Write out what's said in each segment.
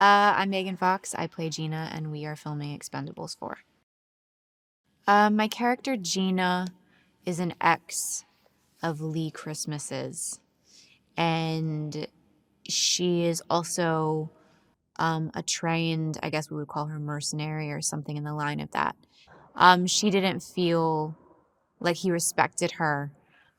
I'm Megan Fox. I play Gina, and we are filming Expendables 4. My character Gina is an ex of Lee Christmas's, and she is also a trained, I guess we would call her mercenary or something in the line of that. She didn't feel like he respected her,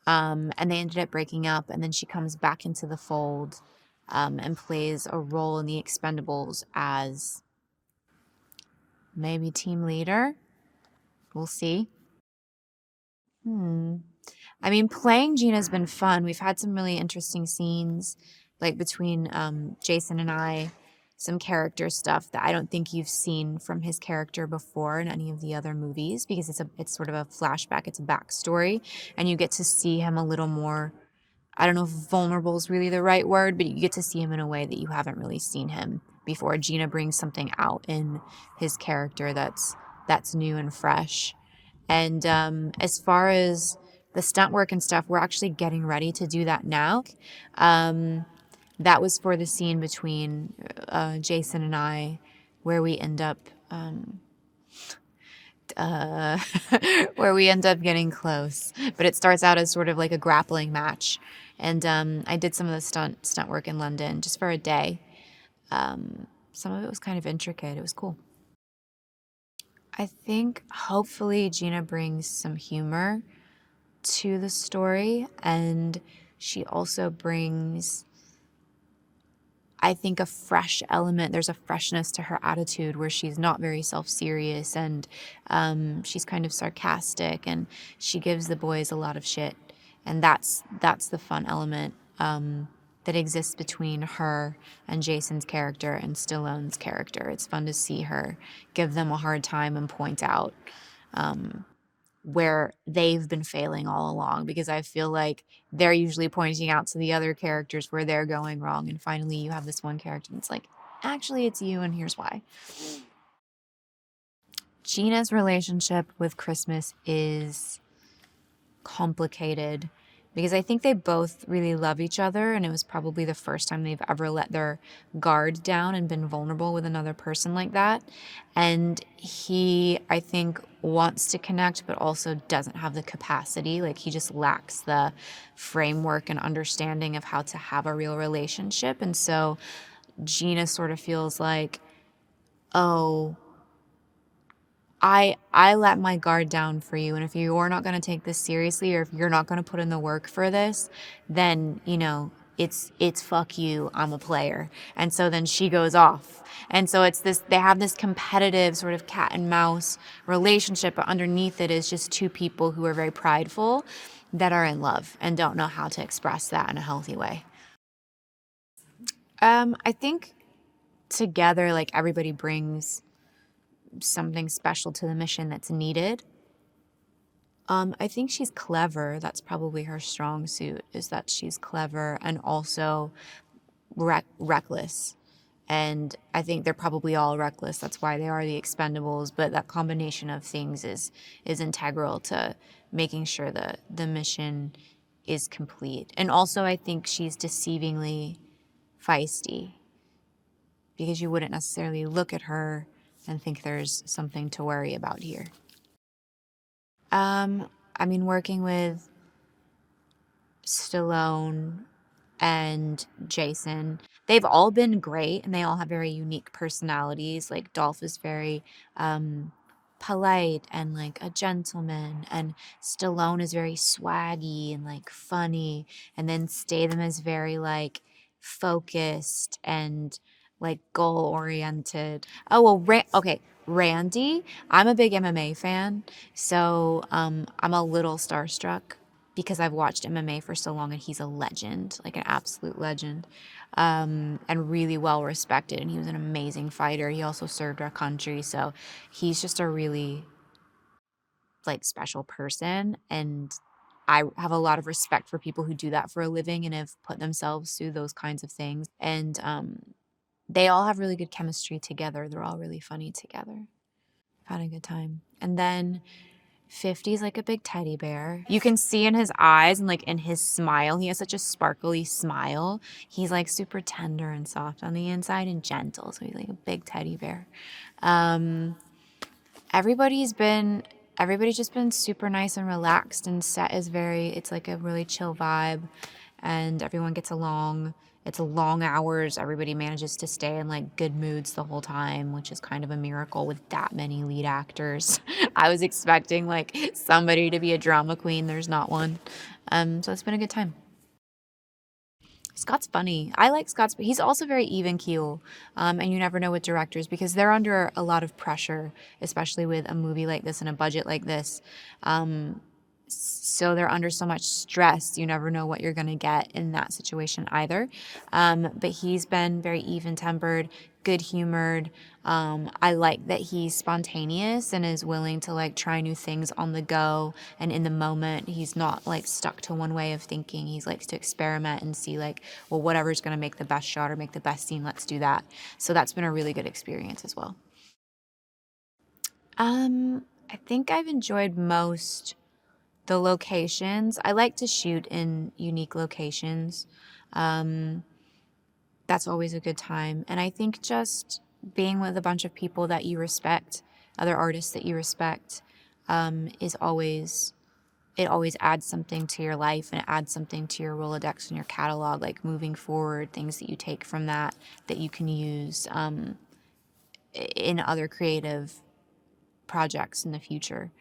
and they ended up breaking up, and then she comes back into the fold and plays a role in the Expendables as maybe team leader. We'll see. I mean, playing Gina's been fun. We've had some really interesting scenes, like between Jason and I, some character stuff that I don't think you've seen from his character before in any of the other movies, because it's sort of a flashback, it's a backstory, and you get to see him a little more. I don't know if vulnerable is really the right word, but you get to see him in a way that you haven't really seen him before. Gina brings something out in his character that's new and fresh. And as far as the stunt work and stuff, we're actually getting ready to do that now. That was for the scene between Jason and I, where we end up where we end up getting close. But it starts out as sort of like a grappling match. And I did some of the stunt work in London just for a day. Some of it was kind of intricate. It was cool. I think hopefully Gina brings some humor to the story, and she also brings, I think, a fresh element. There's a freshness to her attitude where she's not very self-serious, and she's kind of sarcastic, and she gives the boys a lot of shit, and that's the fun element that exists between her and Jason's character and Stallone's character. It's fun to see her give them a hard time and point out where they've been failing all along, because I feel like they're usually pointing out to the other characters where they're going wrong, and finally you have this one character and it's like, actually it's you, and here's why. Gina's relationship with Christmas is complicated because I think they both really love each other, and it was probably the first time they've ever let their guard down and been vulnerable with another person like that. And he, I think, wants to connect but also doesn't have the capacity. Like, he just lacks the framework and understanding of how to have a real relationship. And so Gina sort of feels like, oh, I let my guard down for you, and if you're not going to take this seriously, or if you're not going to put in the work for this, then, it's fuck you, I'm a player. And so then she goes off. And so it's this, they have this competitive sort of cat and mouse relationship, but underneath it is just two people who are very prideful that are in love and don't know how to express that in a healthy way. I think together, like, everybody brings something special to the mission that's needed. I think she's clever. That's probably her strong suit, is that she's clever and also reckless. And I think they're probably all reckless. That's why they are the Expendables. But that combination of things is integral to making sure that the mission is complete. And also, I think she's deceivingly feisty, because you wouldn't necessarily look at her and think there's something to worry about here. I mean, working with Stallone and Jason, they've all been great, and they all have very unique personalities. Like, Dolph is very polite and like a gentleman, and Stallone is very swaggy and like funny, and then Statham is very like focused and like goal oriented. Oh well, okay, Randy. I'm a big MMA fan, so I'm a little starstruck because I've watched MMA for so long, and he's a legend, like an absolute legend, and really well respected. And he was an amazing fighter. He also served our country, so he's just a really like special person. And I have a lot of respect for people who do that for a living and have put themselves through those kinds of things. And they all have really good chemistry together. They're all really funny together. I've had a good time. And then 50's like a big teddy bear. You can see in his eyes and like in his smile, he has such a sparkly smile. He's like super tender and soft on the inside and gentle. So he's like a big teddy bear. Um, everybody's been everybody's just been super nice and relaxed, and set is it's like a really chill vibe, and everyone gets along. It's long hours. Everybody manages to stay in like good moods the whole time, which is kind of a miracle with that many lead actors. I was expecting like somebody to be a drama queen. There's not one. So it's been a good time. Scott's funny. I like Scott's, but he's also very even keel. And you never know with directors because they're under a lot of pressure, especially with a movie like this and a budget like this. So they're under so much stress. You never know what you're going to get in that situation either. But he's been very even tempered, good humored. I like that he's spontaneous and is willing to like try new things on the go and in the moment. He's not like stuck to one way of thinking. He likes to experiment and see like, well, whatever's going to make the best shot or make the best scene, let's do that. So that's been a really good experience as well. I think I've enjoyed most the locations. I like to shoot in unique locations. Um, that's always a good time. And I think just being with a bunch of people that you respect, other artists that you respect, is always, it always adds something to your life and it adds something to your Rolodex and your catalog, like moving forward, things that you take from that that you can use in other creative projects in the future.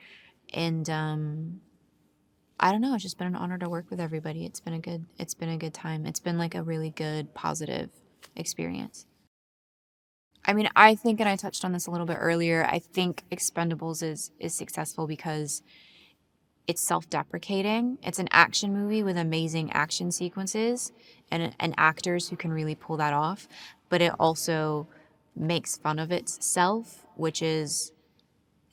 And I don't know, it's just been an honor to work with everybody. It's been a good time. It's been like a really good positive experience. I mean, I think, and I touched on this a little bit earlier, I think Expendables is successful because it's self-deprecating. It's an action movie with amazing action sequences and actors who can really pull that off, but it also makes fun of itself, which is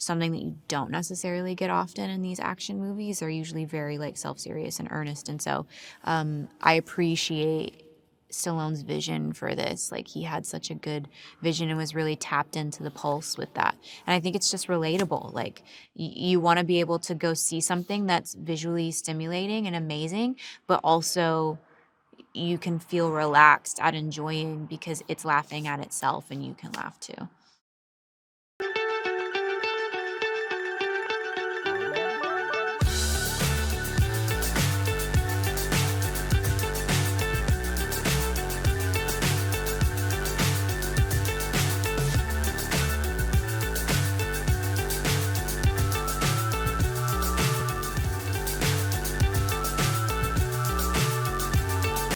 something that you don't necessarily get often in these action movies. They're usually very like self-serious and earnest, and so I appreciate Stallone's vision for this. Like he had such a good vision and was really tapped into the pulse with that. And I think it's just relatable. Like you want to be able to go see something that's visually stimulating and amazing, but also you can feel relaxed at enjoying because it's laughing at itself and you can laugh too.